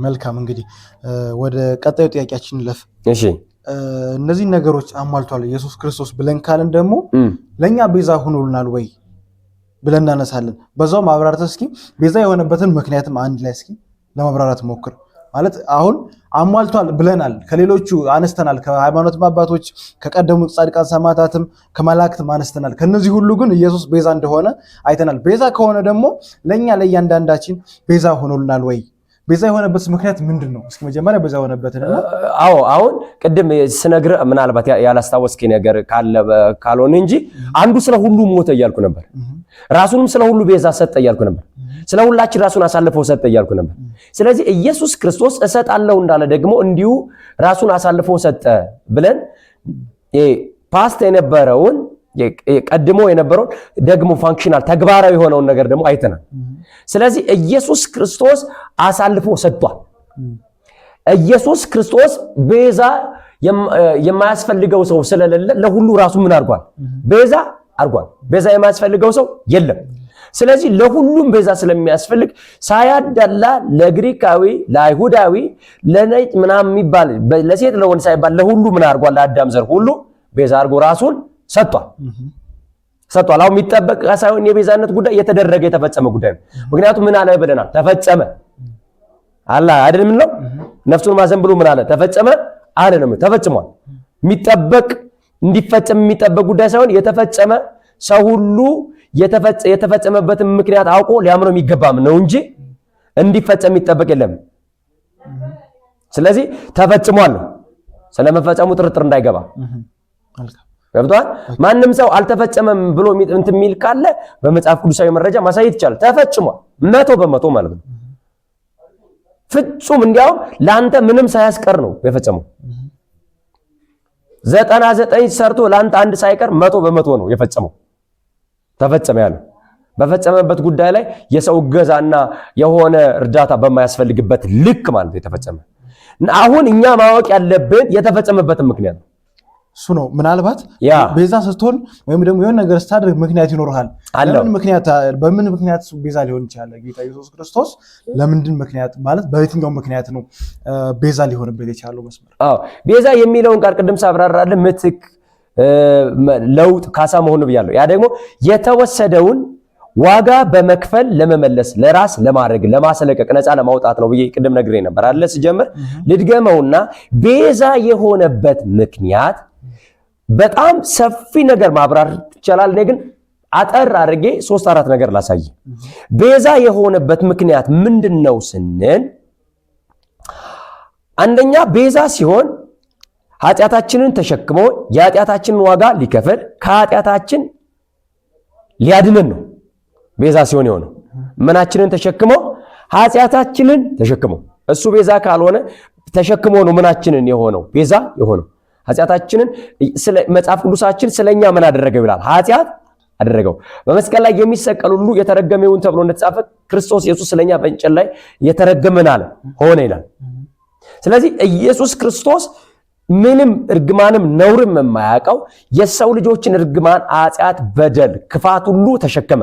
መልካም እንግዲህ ወደ ቀጣዩ ጥያቄያችን ለፍ። እሺ እነዚህ ነገሮች አሟልቷል ኢየሱስ ክርስቶስ ብለን ካልን ደግሞ ለኛ ቤዛ ሆኖልናል ወይ ብለን እናነሳለን። በዛው ማብራራት እስኪ ቤዛ የሆነበትን ምክንያትም አንድ ላይ እስኪ ለማብራራት ሞክር። ማለት አሁን አሟልቷል ብለናል፣ ከሌሎቹ አነስተናል፣ ከሃይማኖት አባቶች ከቀደሙት ጻድቃን ሰማዕታትም ከመላእክትም አነስተናል። ከነዚህ ሁሉ ግን ኢየሱስ ቤዛ እንደሆነ አይተናል። ቤዛ ከሆነ ደግሞ ለኛ ለእያንዳንዳችን ቤዛ ሆኖልናል ወይ? ቤዛ የሆነበት ምክንያት ምንድነው? እስኪ መጀመሪያ ቤዛ የሆነበትና አሁን ቅድም ስነግርህ ምናልባት ያላስታወስከኝ ነገር ካልሆነ እንጂ አንዱ ስለ ሁሉ ሞተ እያልኩ ነበር። ራሱንም ስለ ሁሉ ቤዛ ሰጠ እያልኩ ነበር። ስለ ሁላችን ራሱን አሳልፎ ሰጠ እያልኩ ነበር። ስለዚህ ኢየሱስ ክርስቶስ እሰጣለሁ እንዳለ ደግሞ እንዲሁ ራሱን አሳልፎ ሰጠ ብለን ፓስት የነበረውን ቀድሞ የነበረውን ደግሞ ፋንክሽናል ተግባራዊ የሆነውን ነገር ደግሞ አይተናል። ስለዚህ ኢየሱስ ክርስቶስ አሳልፎ ሰጥቷል። ኢየሱስ ክርስቶስ ቤዛ የማያስፈልገው ሰው ስለሌለ ለሁሉ ራሱ ምን አድርጓል? ቤዛ አድርጓል። ቤዛ የማያስፈልገው ሰው የለም። ስለዚህ ለሁሉም ቤዛ ስለሚያስፈልግ ሳያዳላ ለግሪካዊ፣ ለአይሁዳዊ፣ ለነጭ ምናምን የሚባል ለሴት ለወንድ ሳይባል ለሁሉ ምን አድርጓል? ለአዳም ዘር ሁሉ ቤዛ አድርጎ ራሱን ሰጥቷል። አሁን የሚጠበቅ ሳይሆን የቤዛነት ጉዳይ የተደረገ የተፈጸመ ጉዳይ ነው። ምክንያቱም ምን አለ ብለናል? ተፈጸመ አለ አይደል? ምን ነው ነፍሱን ማዘን ብሎ ምን አለ? ተፈጸመ አለ ነው። ተፈጽሟል። የሚጠበቅ እንዲፈጸም የሚጠበቅ ጉዳይ ሳይሆን የተፈጸመ ሰው ሁሉ የተፈጸመበትን ምክንያት አውቆ ሊያምነው የሚገባም ነው እንጂ እንዲፈጸም የሚጠበቅ የለም። ስለዚህ ተፈጽሟል ነው። ስለመፈጸሙ ጥርጥር እንዳይገባ ገብቷል። ማንም ሰው አልተፈጸመም ብሎ እንትን የሚል ካለ በመጽሐፍ ቅዱሳዊ መረጃ ማሳየት ይቻላል። ተፈጽሟል 100% ማለት ነው። ፍጹም እንዲያውም ለአንተ ምንም ሳያስቀር ነው የፈጸመው። 99 ሰርቶ ለአንተ አንድ ሳይቀር 100% ነው የፈጸመው። ተፈጸመ ያለው በፈጸመበት ጉዳይ ላይ የሰው እገዛና የሆነ እርዳታ በማያስፈልግበት ልክ ማለት የተፈጸመ። አሁን እኛ ማወቅ ያለብን የተፈጸመበትን ምክንያት ነው። እሱ ነው። ምናልባት ቤዛ ስትሆን ወይም ደግሞ የሆነ ነገር ስታደርግ ምክንያት ይኖርሃል። በምን ምክንያት ቤዛ ሊሆን ይችላል? ጌታ ኢየሱስ ክርስቶስ ለምንድን ምክንያት ማለት በየትኛው ምክንያት ነው ቤዛ ሊሆንበት የቻለው? መስመር ቤዛ የሚለውን ቃል ቅድም ሳብራራለህ ምትክ፣ ለውጥ፣ ካሳ መሆኑ ብያለሁ። ያ ደግሞ የተወሰደውን ዋጋ በመክፈል ለመመለስ፣ ለራስ ለማድረግ፣ ለማስለቀቅ፣ ነፃ ለማውጣት ነው ብዬ ቅድም ነግሬ ነበር አለ። ሲጀምር ልድገመውና ቤዛ የሆነበት ምክንያት በጣም ሰፊ ነገር ማብራር ይቻላል። እኔ ግን አጠር አድርጌ 3-4 ነገር ላሳይ። ቤዛ የሆነበት ምክንያት ምንድነው ስንል አንደኛ ቤዛ ሲሆን ኃጢአታችንን ተሸክሞ የኃጢአታችንን ዋጋ ሊከፍል ከኃጢአታችን ሊያድነን ነው። ቤዛ ሲሆን የሆነው ምናችንን ተሸክሞ ኃጢአታችንን ተሸክሞ። እሱ ቤዛ ካልሆነ ተሸክሞ ነው ምናችንን የሆነው ቤዛ የሆነው። ኃጢአታችንን መጽሐፍ ቅዱሳችን ስለኛ ምን አደረገው ይላል? ኃጢአት አደረገው። በመስቀል ላይ የሚሰቀል ሁሉ የተረገመ ይሁን ተብሎ እንደተጻፈ ክርስቶስ ኢየሱስ ስለኛ በእንጨት ላይ የተረገመን አለ ሆነ ይላል። ስለዚህ ኢየሱስ ክርስቶስ ምንም እርግማንም ነውርም የማያውቀው የሰው ልጆችን እርግማን፣ ኃጢአት፣ በደል፣ ክፋት ሁሉ ተሸከመ።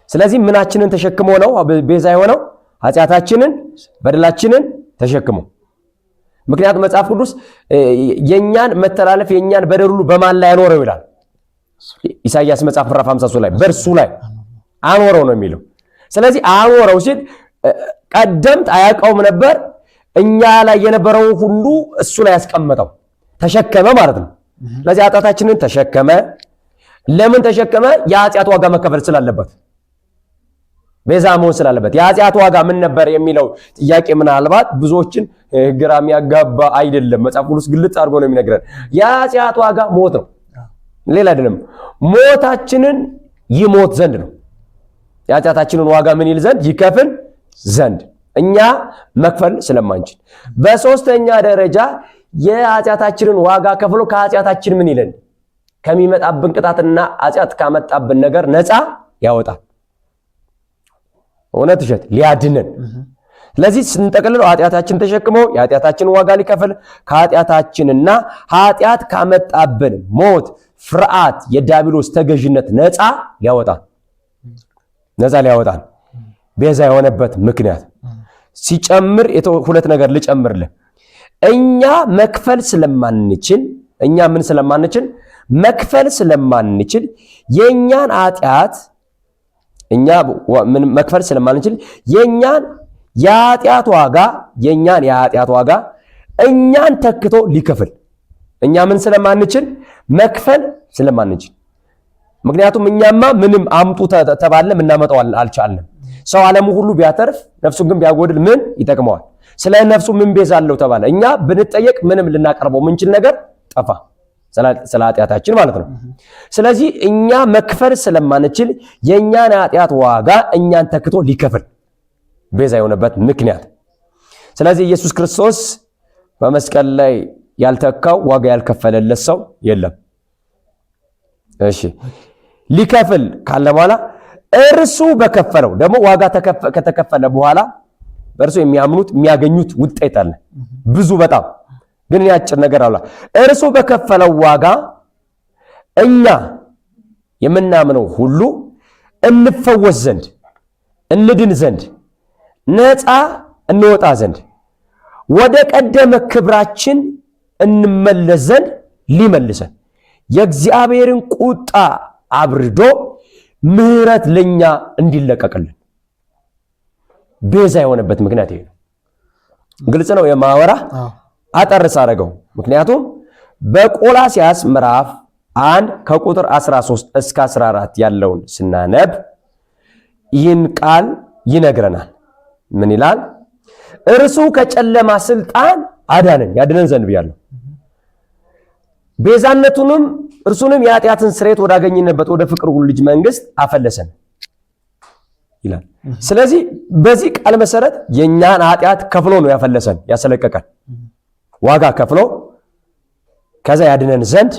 ስለዚህ ምናችንን ተሸክሞ ነው ቤዛ የሆነው? ኃጢአታችንን፣ በደላችንን ተሸክሞ። ምክንያቱም መጽሐፍ ቅዱስ የኛን መተላለፍ የኛን በደል ሁሉ በማን ላይ አኖረው ይላል? ኢሳይያስ መጽሐፍ ምዕራፍ 53 ላይ በእርሱ ላይ አኖረው ነው የሚለው። ስለዚህ አኖረው ሲል ቀደምት አያውቀውም ነበር። እኛ ላይ የነበረው ሁሉ እሱ ላይ ያስቀመጠው ተሸከመ ማለት ነው። ስለዚህ ኃጢአታችንን ተሸከመ። ለምን ተሸከመ? የኃጢአት ዋጋ መከፈል ስላለበት፣ ቤዛ መሆን ስላለበት። የኃጢአት ዋጋ ምን ነበር የሚለው ጥያቄ ምናልባት ብዙዎችን ግራ የሚያጋባ አይደለም። መጽሐፍ ቅዱስ ግልጽ አድርጎ ነው የሚነግረን። የኃጢአት ዋጋ ሞት ነው፣ ሌላ አይደለም። ሞታችንን ይሞት ዘንድ ነው። የኃጢአታችንን ዋጋ ምን ይል ዘንድ? ይከፍል ዘንድ፣ እኛ መክፈል ስለማንችል። በሶስተኛ ደረጃ የኃጢአታችንን ዋጋ ከፍሎ ከኃጢአታችን ምን ይለን? ከሚመጣብን ቅጣትና ኃጢአት ካመጣብን ነገር ነፃ ያወጣል። እውነት እሸት ሊያድነን። ስለዚህ ስንጠቅልለው ኃጢአታችን ተሸክሞ የኃጢአታችንን ዋጋ ሊከፍል ከኃጢአታችንና ኃጢአት ካመጣብን ሞት፣ ፍርሃት፣ የዲያብሎስ ተገዥነት ነፃ ሊያወጣን ቤዛ የሆነበት ምክንያት። ሲጨምር ሁለት ነገር ልጨምርልህ። እኛ መክፈል ስለማንችል መክፈል ስለማንችል የኛን ኃጢአት መክፈል ስለማንችል የኛን የኃጢአት ዋጋ እኛን ተክቶ ሊከፍል እኛ ስለማንችል መክፈል ስለማንችል። ምክንያቱም እኛማ ምንም አምጡ ተባለ ምናመጣው አልቻለም። ሰው ዓለሙ ሁሉ ቢያተርፍ ነፍሱን ግን ቢያጎድል ምን ይጠቅመዋል? ስለ ነፍሱ ምን ቤዛ አለው ተባለ። እኛ ብንጠየቅ ምንም ልናቀርበው ምንችል ነገር ጠፋ፣ ስለ ኃጢአታችን ማለት ነው። ስለዚህ እኛ መክፈል ስለማንችል የኛን ኃጢአት ዋጋ እኛን ተክቶ ሊከፍል ቤዛ የሆነበት ምክንያት። ስለዚህ ኢየሱስ ክርስቶስ በመስቀል ላይ ያልተካው ዋጋ ያልከፈለለት ሰው የለም። እሺ ሊከፍል ካለ በኋላ እርሱ በከፈለው ደግሞ ዋጋ ከተከፈለ በኋላ በእርሱ የሚያምኑት የሚያገኙት ውጤት አለ ብዙ በጣም ግን ያጭር ነገር አለ። እርሱ በከፈለው ዋጋ እኛ የምናምነው ሁሉ እንፈወስ ዘንድ እንድን ዘንድ ነፃ እንወጣ ዘንድ ወደ ቀደመ ክብራችን እንመለስ ዘንድ ሊመልሰን የእግዚአብሔርን ቁጣ አብርዶ ምህረት ለኛ እንዲለቀቅልን ቤዛ የሆነበት ምክንያት ይሄ ነው። ግልጽ ነው የማወራ አጠርስ አረገው። ምክንያቱም በቆላስያስ ምዕራፍ 1 ከቁጥር 13 እስከ 14 ያለውን ስናነብ ይህን ቃል ይነግረናል። ምን ይላል? እርሱ ከጨለማ ስልጣን አዳነን ያድነን ዘንድ ብያለሁ። ቤዛነቱንም እርሱንም የኃጢአትን ስርየት ወዳገኘንበት ወደ ፍቅሩ ልጅ መንግስት አፈለሰን ይላል። ስለዚህ በዚህ ቃል መሰረት የኛን ኃጢአት ከፍሎ ነው ያፈለሰን ያሰለቀቀን ዋጋ ከፍሎ ከዛ ያድነን ዘንድ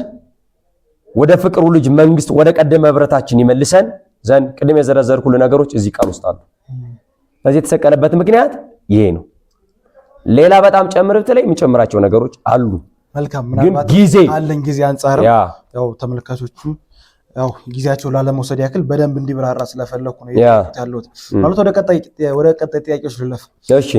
ወደ ፍቅሩ ልጅ መንግስት ወደ ቀደመ ህብረታችን ይመልሰን ዘንድ ቅድም የዘረዘርኩት ነገሮች እዚህ ቃል ውስጥ አሉ። ስለዚህ የተሰቀለበት ምክንያት ይሄ ነው። ሌላ በጣም ጨምርብት ላይ የሚጨምራቸው ነገሮች አሉ። መልካም ምናልባት ጊዜ አንፃር ያው ተመልካቾቹ ያው ጊዜያቸው ላለመውሰድ ያክል በደንብ እንዲብራራ ስለፈለኩ ነው ያሉት ማለት ወደ ቀጣይ ጥያቄዎች ልለፍ። እሺ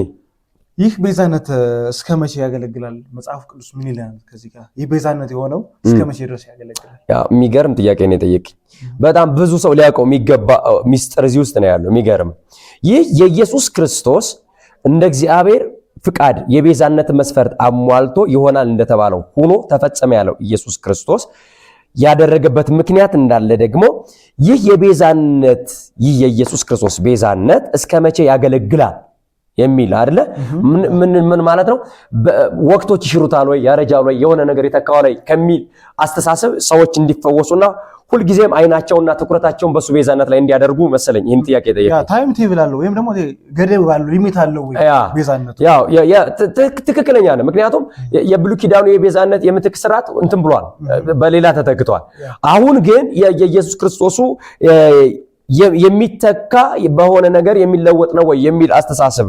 ይህ ቤዛነት እስከ መቼ ያገለግላል? መጽሐፍ ቅዱስ ምን ይላል ከዚህ ጋር? ይህ ቤዛነት የሆነው እስከ መቼ ድረስ ያገለግላል? ያው የሚገርም ጥያቄ ነው የጠየቀኝ። በጣም ብዙ ሰው ሊያውቀው የሚገባ ሚስጥር እዚህ ውስጥ ነው ያለው። የሚገርም ይህ የኢየሱስ ክርስቶስ እንደ እግዚአብሔር ፍቃድ የቤዛነት መስፈርት አሟልቶ ይሆናል እንደተባለው ሆኖ ተፈጸመ ያለው ኢየሱስ ክርስቶስ ያደረገበት ምክንያት እንዳለ ደግሞ ይህ የኢየሱስ ክርስቶስ ቤዛነት እስከ መቼ ያገለግላል የሚል አይደለ? ምን ማለት ነው? ወቅቶች ይሽሩታል ወይ ያረጃል ወይ የሆነ ነገር የተካው ላይ ከሚል አስተሳሰብ ሰዎች እንዲፈወሱና ሁሉ ጊዜም አይናቸውና ትኩረታቸውን በሱ ቤዛነት ላይ እንዲያደርጉ መሰለኝ ይሄን ጥያቄ ጠየቀ። ታይም ቴብል አለው ወይም ደግሞ ገደብ አለው ሊሚት አለው ወይ ቤዛነት? ትክክለኛ ነው። ምክንያቱም የብሉይ ኪዳኑ የቤዛነት የምትክ ስርዓት እንትን ብሏል፣ በሌላ ተተክቷል። አሁን ግን የኢየሱስ ክርስቶስ የሚተካ በሆነ ነገር የሚለወጥ ነው ወይ የሚል አስተሳሰብ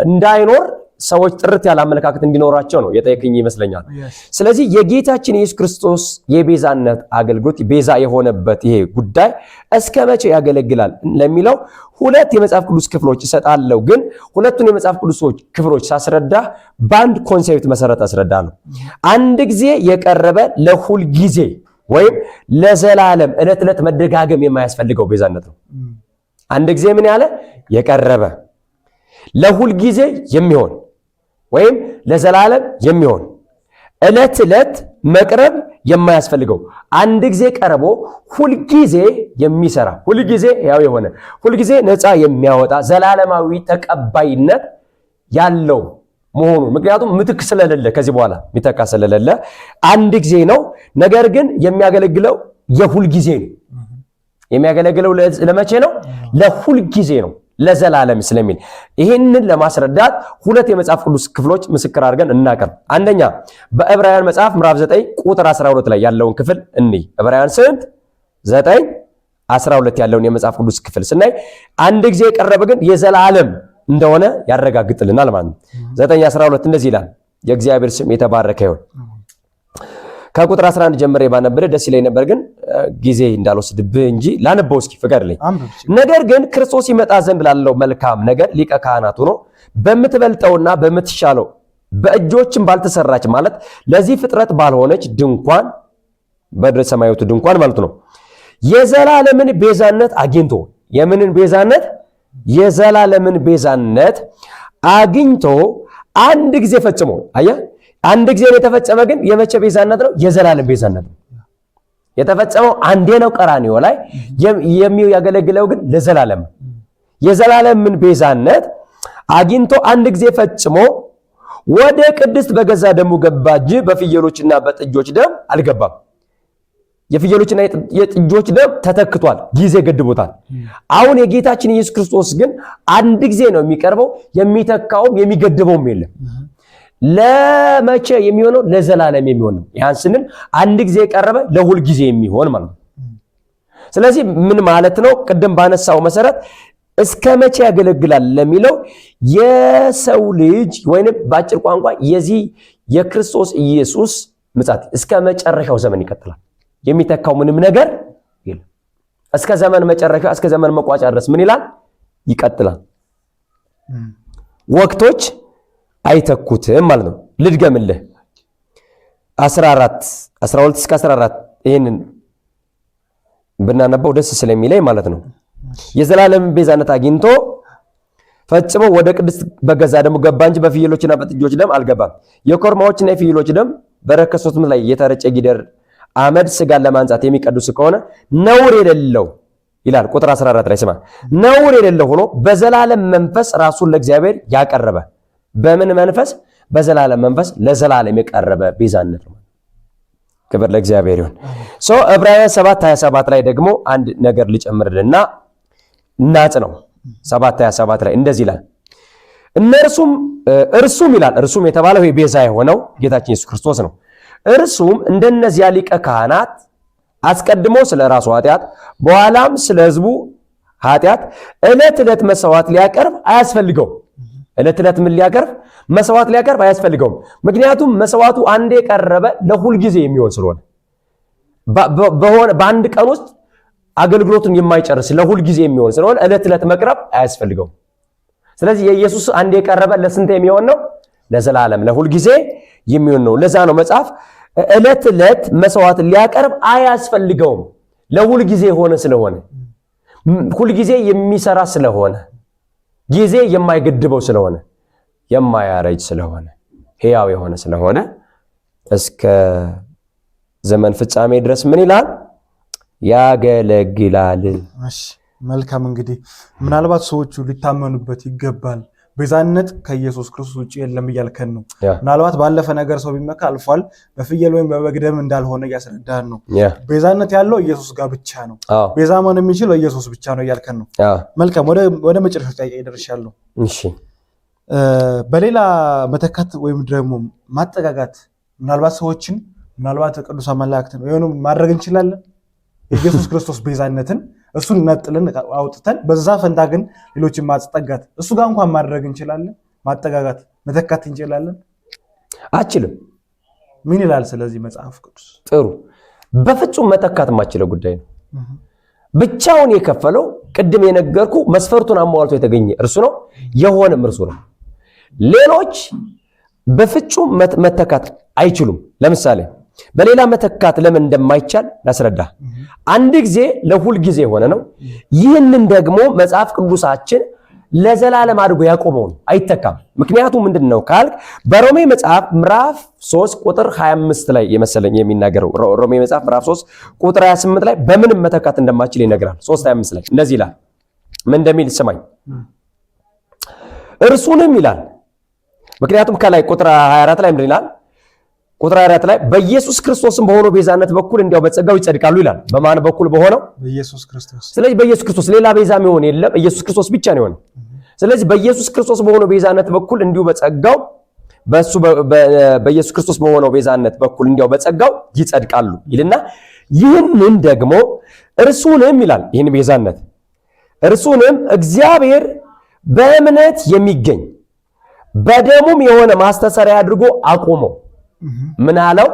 እንዳይኖር ሰዎች ጥርት ያለ አመለካከት እንዲኖራቸው ነው የጠየቀኝ ይመስለኛል። ስለዚህ የጌታችን ኢየሱስ ክርስቶስ የቤዛነት አገልግሎት ቤዛ የሆነበት ይሄ ጉዳይ እስከ መቼ ያገለግላል ለሚለው ሁለት የመጽሐፍ ቅዱስ ክፍሎች እሰጣለሁ። ግን ሁለቱን የመጽሐፍ ቅዱስ ክፍሎች ሳስረዳ በአንድ ኮንሴፕት መሰረት አስረዳለሁ። አንድ ጊዜ የቀረበ ለሁል ጊዜ ወይም ለዘላለም ዕለት መደጋገም የማያስፈልገው ቤዛነት ነው። አንድ ጊዜ ምን ያለ የቀረበ ለሁል ጊዜ የሚሆን ወይም ለዘላለም የሚሆን ዕለት መቅረብ የማያስፈልገው አንድ ጊዜ ቀርቦ ሁል ጊዜ የሚሰራ ሁል ጊዜ ያው የሆነ ሁል ጊዜ ነፃ የሚያወጣ ዘላለማዊ ተቀባይነት ያለው መሆኑ ምክንያቱም ምትክ ስለሌለ ከዚህ በኋላ ሚተካ ስለሌለ አንድ ጊዜ ነው። ነገር ግን የሚያገለግለው የሁል ጊዜ ነው። የሚያገለግለው ለመቼ ነው? ለሁል ጊዜ ነው፣ ለዘላለም ስለሚል ይሄንን ለማስረዳት ሁለት የመጽሐፍ ቅዱስ ክፍሎች ምስክር አድርገን እናቀርብ። አንደኛ በዕብራውያን መጽሐፍ ምዕራፍ 9 ቁጥር 12 ላይ ያለውን ክፍል እንይ። ዕብራውያን 9:12 ያለውን የመጽሐፍ ቅዱስ ክፍል ስናይ አንድ ጊዜ የቀረበ ግን የዘላለም እንደሆነ ያረጋግጥልናል ማለት ነው። 9:12 እንደዚህ ይላል። የእግዚአብሔር ስም የተባረከ ይሁን። ከቁጥር 11 ጀምሬ ባነበረ ደስ ይለኝ ነበር፣ ግን ጊዜ እንዳልወስድብህ እንጂ ላነበው እስኪ ፍቀድልኝ። ነገር ግን ክርስቶስ ይመጣ ዘንድ ላለው መልካም ነገር ሊቀ ካህናት ሆኖ በምትበልጠውና በምትሻለው በእጆችም ባልተሰራች ማለት ለዚህ ፍጥረት ባልሆነች ድንኳን በድረ ሰማያዊቱ ድንኳን ማለት ነው የዘላለምን ቤዛነት አግኝቶ የምንን ቤዛነት የዘላለምን ቤዛነት አግኝቶ አንድ ጊዜ ፈጽሞ አየህ አንድ ጊዜ የተፈጸመ ግን የመቼ ቤዛነት ነው የዘላለም ቤዛነት ነው የተፈጸመው አንዴ ነው ቀራንዮ ላይ የሚያገለግለው ግን ለዘላለም የዘላለምን ቤዛነት አግኝቶ አንድ ጊዜ ፈጽሞ ወደ ቅድስት በገዛ ደሙ ገባ እንጂ በፍየሎችና በጥጆች ደም አልገባም የፍየሎችና የጥጆች ደም ተተክቷል ጊዜ ገድቦታል አሁን የጌታችን ኢየሱስ ክርስቶስ ግን አንድ ጊዜ ነው የሚቀርበው የሚተካውም የሚገድበውም የለም ለመቼ የሚሆነው ለዘላለም የሚሆን ነው ያን ስንል አንድ ጊዜ ቀረበ ለሁል ጊዜ የሚሆን ማለት ነው ስለዚህ ምን ማለት ነው ቅድም ባነሳው መሰረት እስከ መቼ ያገለግላል ለሚለው የሰው ልጅ ወይንም ባጭር ቋንቋ የዚህ የክርስቶስ ኢየሱስ ምጽአት እስከ መጨረሻው ዘመን ይቀጥላል የሚተካው ምንም ነገር የለም እስከ ዘመን መጨረሻ እስከ ዘመን መቋጫ ድረስ ምን ይላል ይቀጥላል ወቅቶች አይተኩትም ማለት ነው ልድገምልህ 12 እስከ 14 ይሄንን ብናነበው ደስ ስለሚለኝ ማለት ነው የዘላለም ቤዛነት አግኝቶ ፈጽሞ ወደ ቅድስት በገዛ ደሙ ገባ እንጂ በፍየሎችና በጥጆች ደም አልገባም የኮርማዎችና የፍየሎች ደም በረከሱትም ላይ የተረጨ ጊደር አመድ ስጋን ለማንጻት የሚቀድስ ከሆነ ነውር የሌለው ይላል ቁጥር 14 ላይ ስማ ነውር የሌለው ሆኖ በዘላለም መንፈስ ራሱን ለእግዚአብሔር ያቀረበ በምን መንፈስ በዘላለም መንፈስ ለዘላለም የቀረበ ቤዛነት ነው ክብር ለእግዚአብሔር ይሁን ዕብራውያን 7:27 ላይ ደግሞ አንድ ነገር ልጨምርልና እናጽ ነው 7:27 ላይ እንደዚህ ይላል እርሱም ይላል እርሱም የተባለው ቤዛ የሆነው ጌታችን ኢየሱስ ክርስቶስ ነው እርሱም እንደነዚያ ሊቀ ካህናት አስቀድሞ ስለ ራሱ ኃጢአት በኋላም ስለ ሕዝቡ ኃጢአት ዕለት መስዋዕት ሊያቀርብ አያስፈልገው ዕለት ምን ሊያቀርብ መስዋዕት ሊያቀርብ አያስፈልገውም ምክንያቱም መስዋዕቱ አንዴ ቀረበ ለሁል ጊዜ የሚሆን ስለሆነ በአንድ ቀን ውስጥ አገልግሎቱን የማይጨርስ ለሁል ጊዜ የሚሆን ስለሆነ ዕለት መቅረብ አያስፈልገውም ስለዚህ የኢየሱስ አንዴ ቀረበ ለስንት የሚሆን ነው ለዘላለም ለሁል ጊዜ የሚሆን ነው ለዛ ነው መጽሐፍ ዕለት መስዋዕት ሊያቀርብ አያስፈልገውም ለሁል ጊዜ ሆነ ስለሆነ ሁል ጊዜ የሚሰራ ስለሆነ ጊዜ የማይገድበው ስለሆነ የማያረጅ ስለሆነ ሕያው የሆነ ስለሆነ እስከ ዘመን ፍጻሜ ድረስ ምን ይላል ያገለግላል እሺ መልካም እንግዲህ ምናልባት ሰዎቹ ሊታመኑበት ይገባል ቤዛነት ከኢየሱስ ክርስቶስ ውጪ የለም እያልከን ነው ምናልባት ባለፈ ነገር ሰው ቢመካ አልፏል በፍየል ወይም በበግ ደም እንዳልሆነ ያስረዳን ነው ቤዛነት ያለው ኢየሱስ ጋር ብቻ ነው ቤዛ መሆን የሚችለው ኢየሱስ ብቻ ነው እያልከን ነው መልካም ወደ መጨረሻው ጥያቄ ደርሻለሁ እሺ በሌላ መተካት ወይም ደግሞ ማጠጋጋት ምናልባት ሰዎችን ምናልባት ቅዱሳን መላእክትን ወይንም ማድረግ እንችላለን ኢየሱስ ክርስቶስ ቤዛነትን እሱን ነጥለን አውጥተን በዛ ፈንታ ግን ሌሎችን ማስጠጋት እሱ ጋር እንኳን ማድረግ እንችላለን ማጠጋጋት መተካት እንችላለን አችልም ምን ይላል ስለዚህ መጽሐፍ ቅዱስ ጥሩ በፍጹም መተካት ማችለው ጉዳይ ነው ብቻውን የከፈለው ቅድም የነገርኩ መስፈርቱን አሟልቶ የተገኘ እርሱ ነው የሆነም እርሱ ነው ሌሎች በፍጹም መተካት አይችሉም ለምሳሌ በሌላ መተካት ለምን እንደማይቻል ላስረዳ አንድ ጊዜ ለሁል ጊዜ ሆነ ነው ይህንን ደግሞ መጽሐፍ ቅዱሳችን ለዘላለም አድርጎ ያቆመው አይተካም ምክንያቱም ምንድነው ካልክ በሮሜ መጽሐፍ ምዕራፍ 3 ቁጥር 25 ላይ የመሰለኝ የሚናገረው ሮሜ መጽሐፍ ምዕራፍ 3 ቁጥር 28 ላይ በምንም መተካት እንደማይችል ይነግራል 3:25 ላይ እንደዚህ ይላል ምን እንደሚል ስማኝ እርሱንም ይላል ምክንያቱም ከላይ ቁጥር 24 ላይ ምን ይላል ቁጥር 24 ላይ በኢየሱስ ክርስቶስም በሆነው ቤዛነት በኩል እንዲያው በጸጋው ይጸድቃሉ ይላል በማን በኩል በሆነው በኢየሱስ ክርስቶስ ስለዚህ በኢየሱስ ክርስቶስ ሌላ ቤዛ የሚሆን የለም ኢየሱስ ክርስቶስ ብቻ ነው የሆነው ስለዚህ በኢየሱስ ክርስቶስ በሆነው ቤዛነት በኩል እንዲሁ በጸጋው በኢየሱስ ክርስቶስ በሆነው ቤዛነት በኩል እንዲያው በጸጋው ይጸድቃሉ ይልና ይህንን ደግሞ እርሱንም ይላል ይህን ቤዛነት እርሱንም እግዚአብሔር በእምነት የሚገኝ በደሙም የሆነ ማስተሰሪያ አድርጎ አቆመው ምን አለው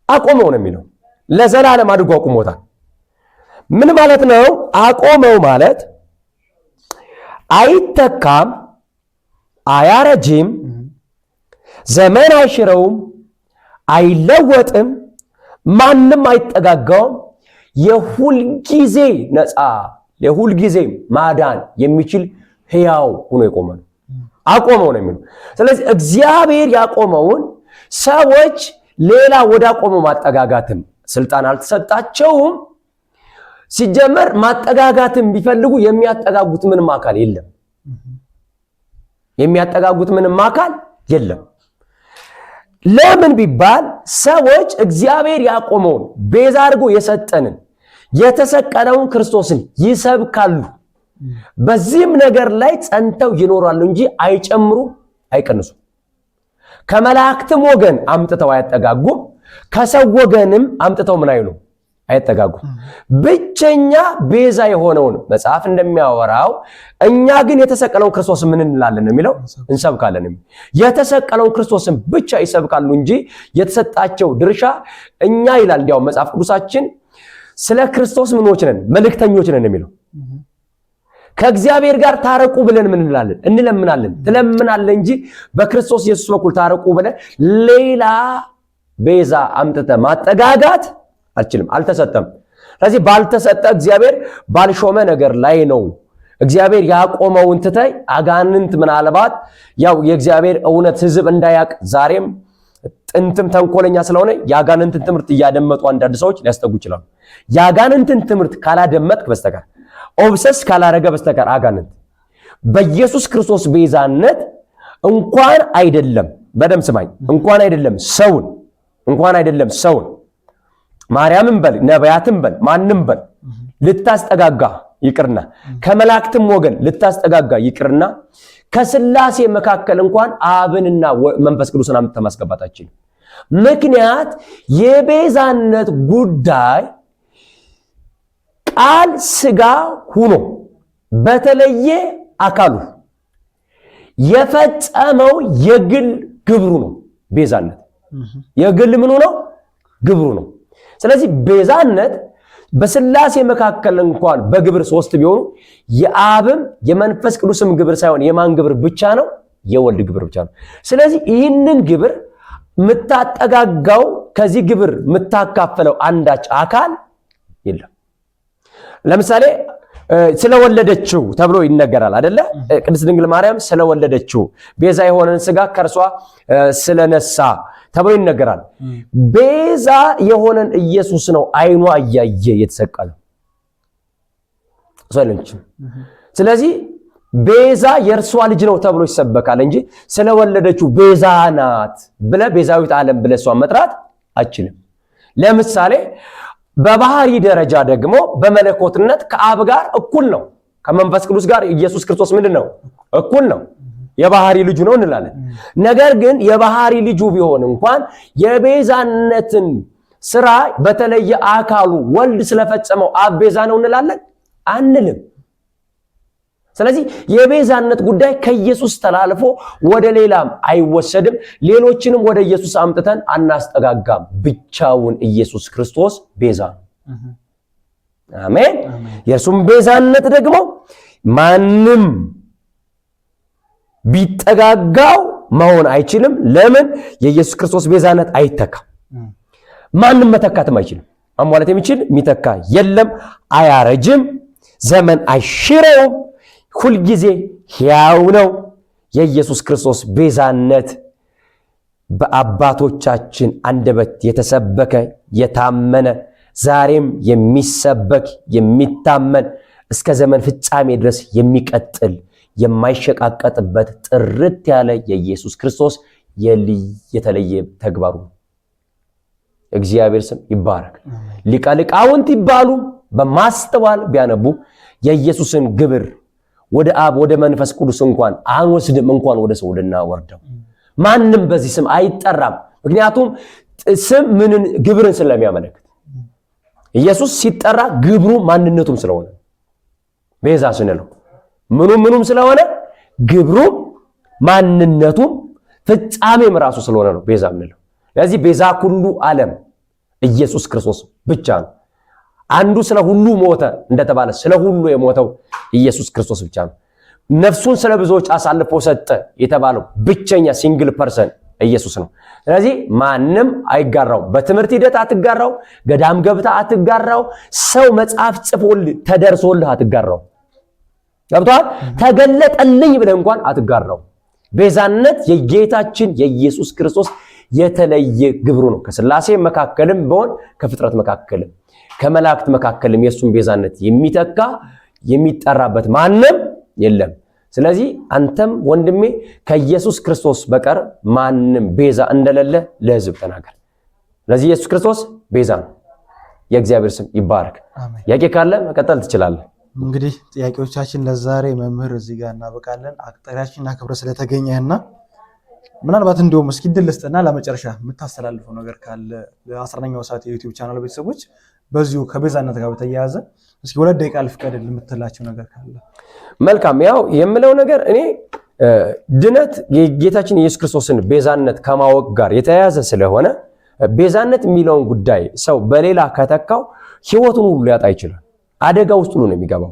አቆመው ነው የሚለው ለዘላለም አድርጎ አቆሞታል ምን ማለት ነው? አቆመው ማለት አይተካም፣ አያረጅም፣ ዘመን አይሽረውም፣ አይለወጥም፣ ማንም አይጠጋጋውም። የሁል ጊዜ ነፃ የሁል ጊዜ ማዳን የሚችል ሕያው ሆኖ የቆመ ነው። አቆመው ነው የሚለው። ስለዚህ እግዚአብሔር ያቆመውን ሰዎች ሌላ ወደ አቆመው ማጠጋጋትም ስልጣን አልተሰጣቸውም። ሲጀመር ማጠጋጋትም ቢፈልጉ የሚያጠጋጉት ምንም አካል የለም። የሚያጠጋጉት ምንም አካል የለም። ለምን ቢባል ሰዎች እግዚአብሔር ያቆመውን ቤዛ አድርጎ የሰጠንን የተሰቀለውን ክርስቶስን ይሰብካሉ። በዚህም ነገር ላይ ጸንተው ይኖራሉ እንጂ አይጨምሩም፣ አይቀንሱም። ከመላእክትም ወገን አምጥተው አያጠጋጉም፣ ከሰው ወገንም አምጥተው ምን አይሉ አይጠጋጉም። ብቸኛ ቤዛ የሆነውን መጽሐፍ እንደሚያወራው እኛ ግን የተሰቀለውን ክርስቶስ ምን እንላለን የሚለው እንሰብካለን። የተሰቀለውን ክርስቶስን ብቻ ይሰብካሉ እንጂ የተሰጣቸው ድርሻ እኛ ይላል። እንዲያው መጽሐፍ ቅዱሳችን ስለ ክርስቶስ ምኖች ነን? መልእክተኞች ነን የሚለው። ከእግዚአብሔር ጋር ታረቁ ብለን ምን እንላለን? እንለምናለን። ትለምናለህ እንጂ በክርስቶስ ኢየሱስ በኩል ታረቁ ብለን ሌላ ቤዛ አምጥተ ማጠጋጋት አልችልም፣ አልተሰጠም። ስለዚህ ባልተሰጠ እግዚአብሔር ባልሾመ ነገር ላይ ነው እግዚአብሔር ያቆመውን ትተይ አጋንንት ምናልባት ያው የእግዚአብሔር እውነት ሕዝብ እንዳያቅ ዛሬም ጥንትም ተንኮለኛ ስለሆነ ያጋንንትን ትምህርት እያደመጡ አንዳንድ ሰዎች ሊያስተጉ ይችላሉ። ያጋንንትን ትምህርት ካላደመጥክ በስተቀር ኦብሰስ ካላረገ በስተቀር አጋንንት በኢየሱስ ክርስቶስ ቤዛነት እንኳን አይደለም፣ በደም ስማኝ፣ እንኳን አይደለም ሰውን ማርያምን በል ነቢያትን በል ማንም በል ልታስጠጋጋ ይቅርና ከመላእክትም ወገን ልታስጠጋጋ ይቅርና ከስላሴ መካከል እንኳን አብንና መንፈስ ቅዱስን አምጥተህ ማስገባታችን። ምክንያት የቤዛነት ጉዳይ ቃል ሥጋ ሆኖ በተለየ አካሉ የፈጸመው የግል ግብሩ ነው። ቤዛነት የግል ምኑ ነው? ግብሩ ነው። ስለዚህ ቤዛነት በስላሴ መካከል እንኳን በግብር ሶስት ቢሆኑ የአብም የመንፈስ ቅዱስም ግብር ሳይሆን የማን ግብር ብቻ ነው? የወልድ ግብር ብቻ ነው። ስለዚህ ይህንን ግብር ምታጠጋጋው ከዚህ ግብር ምታካፈለው አንዳች አካል የለም። ለምሳሌ ስለወለደችው ተብሎ ይነገራል አይደለ? ቅድስት ድንግል ማርያም ስለወለደችው ቤዛ የሆነን ሥጋ ከርሷ ስለነሳ ተብሎ ይነገራል። ቤዛ የሆነን ኢየሱስ ነው አይኗ እያየ የተሰቀለው ሰለንችም። ስለዚህ ቤዛ የእርሷ ልጅ ነው ተብሎ ይሰበካል እንጂ ስለወለደችው ቤዛ ናት ብለ ቤዛዊት ዓለም ብለ እሷን መጥራት አችልም። ለምሳሌ በባህሪ ደረጃ ደግሞ በመለኮትነት ከአብ ጋር እኩል ነው። ከመንፈስ ቅዱስ ጋር ኢየሱስ ክርስቶስ ምንድነው? እኩል ነው። የባህሪ ልጁ ነው እንላለን። ነገር ግን የባህሪ ልጁ ቢሆን እንኳን የቤዛነትን ስራ በተለየ አካሉ ወልድ ስለፈጸመው አብ ቤዛ ነው እንላለን አንልም። ስለዚህ የቤዛነት ጉዳይ ከኢየሱስ ተላልፎ ወደ ሌላም አይወሰድም። ሌሎችንም ወደ ኢየሱስ አምጥተን አናስጠጋጋም። ብቻውን ኢየሱስ ክርስቶስ ቤዛ ነው። አሜን። የእርሱም ቤዛነት ደግሞ ማንም ቢጠጋጋው መሆን አይችልም። ለምን? የኢየሱስ ክርስቶስ ቤዛነት አይተካም። ማንም መተካትም አይችልም። አሟላት የሚችል የሚተካ የለም። አያረጅም፣ ዘመን አይሽረውም፣ ሁልጊዜ ሕያው ነው። የኢየሱስ ክርስቶስ ቤዛነት በአባቶቻችን አንደበት የተሰበከ የታመነ ዛሬም የሚሰበክ የሚታመን እስከ ዘመን ፍጻሜ ድረስ የሚቀጥል የማይሸቃቀጥበት ጥርት ያለ የኢየሱስ ክርስቶስ የተለየ ተግባሩ እግዚአብሔር ስም ይባረክ። ሊቀ ሊቃውንት ይባሉ በማስተዋል ቢያነቡ የኢየሱስን ግብር ወደ አብ ወደ መንፈስ ቅዱስ እንኳን አንወስድም፣ እንኳን ወደ ሰው ልናወርደው። ማንም በዚህ ስም አይጠራም። ምክንያቱም ስም ምንን ግብርን ስለሚያመለክት ኢየሱስ ሲጠራ ግብሩ ማንነቱም ስለሆነ ቤዛ ስንለው ምኑም ስለሆነ ግብሩም ማንነቱም ፍጻሜም ራሱ ስለሆነ ነው ቤዛ የምንለው። ስለዚህ ቤዛ ሁሉ ዓለም ኢየሱስ ክርስቶስ ብቻ ነው። አንዱ ስለ ሁሉ ሞተ እንደተባለ ስለ ሁሉ የሞተው ኢየሱስ ክርስቶስ ብቻ ነው። ነፍሱን ስለ ብዙዎች አሳልፎ ሰጠ የተባለው ብቸኛ ሲንግል ፐርሰን ኢየሱስ ነው። ስለዚህ ማንም አይጋራው። በትምህርት ሂደት አትጋራው፣ ገዳም ገብታ አትጋራው፣ ሰው መጽሐፍ ጽፎልህ ተደርሶልህ አትጋራው። ገብቷል? ተገለጠልኝ ብለህ እንኳን አትጋራው። ቤዛነት የጌታችን የኢየሱስ ክርስቶስ የተለየ ግብሩ ነው። ከሥላሴ መካከልም ቢሆን ከፍጥረት መካከልም ከመላእክት መካከልም የሱን ቤዛነት የሚተካ የሚጠራበት ማንም የለም። ስለዚህ አንተም ወንድሜ ከኢየሱስ ክርስቶስ በቀር ማንም ቤዛ እንደሌለ ለሕዝብ ተናገር። ስለዚህ ኢየሱስ ክርስቶስ ቤዛ ነው። የእግዚአብሔር ስም ይባረክ። ጥያቄ ካለ መቀጠል ትችላለህ። እንግዲህ ጥያቄዎቻችን ለዛሬ መምህር እዚህ ጋር እናበቃለን። አቅጣሪያችንና ክብረ ስለተገኘህና ምናልባት እንደውም እስኪ ድል ልስጥና ለመጨረሻ የምታስተላልፈው ነገር ካለ ለ11ኛው ሰዓት የዩቲዩብ ቻናል ቤተሰቦች በዚሁ ከቤዛነት ጋር በተያያዘ እስኪ 2 ደቂቃ ልፍቀድል የምትላቸው ነገር ካለ። መልካም። ያው የምለው ነገር እኔ ድነት የጌታችን ኢየሱስ ክርስቶስን ቤዛነት ከማወቅ ጋር የተያያዘ ስለሆነ ቤዛነት የሚለውን ጉዳይ ሰው በሌላ ከተካው ህይወቱን ሁሉ ሊያጣ ይችላል። አደጋ ውስጥ ሁሉ ነው የሚገባው።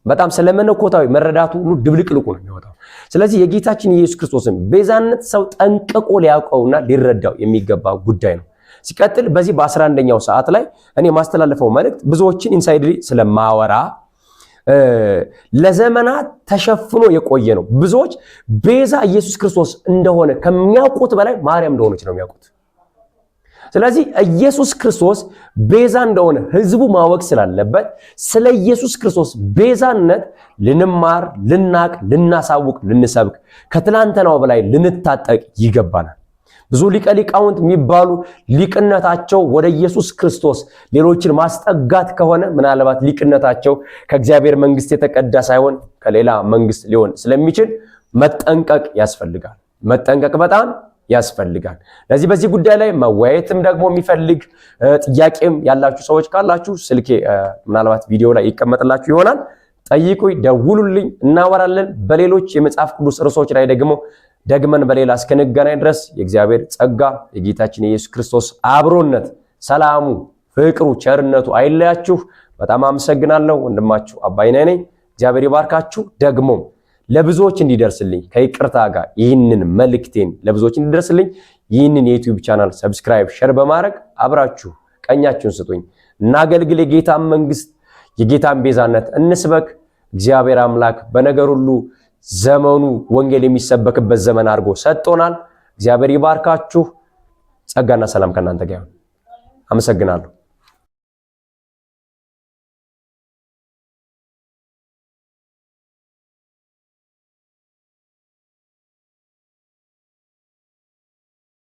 በጣም ስለመነኮታዊ መረዳቱ ሁሉ ድብልቅልቁ ነው የሚወጣው። ስለዚህ የጌታችን ኢየሱስ ክርስቶስን ቤዛነት ሰው ጠንቅቆ ሊያውቀውና ሊረዳው የሚገባ ጉዳይ ነው። ሲቀጥል በዚህ በ11ኛው ሰዓት ላይ እኔ ማስተላለፈው መልእክት ብዙዎችን ኢንሳይድሪ ስለማወራ ለዘመናት ተሸፍኖ የቆየ ነው። ብዙዎች ቤዛ ኢየሱስ ክርስቶስ እንደሆነ ከሚያውቁት በላይ ማርያም እንደሆነች ነው የሚያውቁት። ስለዚህ ኢየሱስ ክርስቶስ ቤዛ እንደሆነ ህዝቡ ማወቅ ስላለበት ስለ ኢየሱስ ክርስቶስ ቤዛነት ልንማር፣ ልናቅ፣ ልናሳውቅ፣ ልንሰብክ ከትላንትናው በላይ ልንታጠቅ ይገባናል። ብዙ ሊቀ ሊቃውንት የሚባሉ ሊቅነታቸው ወደ ኢየሱስ ክርስቶስ ሌሎችን ማስጠጋት ከሆነ ምናልባት ሊቅነታቸው ከእግዚአብሔር መንግስት የተቀዳ ሳይሆን ከሌላ መንግስት ሊሆን ስለሚችል መጠንቀቅ ያስፈልጋል። መጠንቀቅ በጣም ያስፈልጋል። ለዚህ በዚህ ጉዳይ ላይ መወያየትም ደግሞ የሚፈልግ ጥያቄም ያላችሁ ሰዎች ካላችሁ ስልኬ ምናልባት ቪዲዮ ላይ ይቀመጥላችሁ ይሆናል። ጠይቁኝ፣ ደውሉልኝ፣ እናወራለን። በሌሎች የመጽሐፍ ቅዱስ ርዕሶች ላይ ደግሞ ደግመን በሌላ እስከንገናኝ ድረስ የእግዚአብሔር ጸጋ የጌታችን የኢየሱስ ክርስቶስ አብሮነት፣ ሰላሙ፣ ፍቅሩ፣ ቸርነቱ አይለያችሁ። በጣም አመሰግናለሁ። ወንድማችሁ አባይነህ ነኝ። እግዚአብሔር ይባርካችሁ። ደግሞ ለብዙዎች እንዲደርስልኝ ከይቅርታ ጋር ይህንን መልእክቴን ለብዙዎች እንዲደርስልኝ ይህንን የዩቲዩብ ቻናል ሰብስክራይብ፣ ሼር በማድረግ አብራችሁ ቀኛችሁን ስጡኝ። እናገልግል። የጌታን መንግስት የጌታን ቤዛነት እንስበክ። እግዚአብሔር አምላክ በነገር ሁሉ ዘመኑ ወንጌል የሚሰበክበት ዘመን አድርጎ ሰጥቶናል። እግዚአብሔር ይባርካችሁ። ጸጋና ሰላም ከእናንተ ጋር ይሁን። አመሰግናለሁ።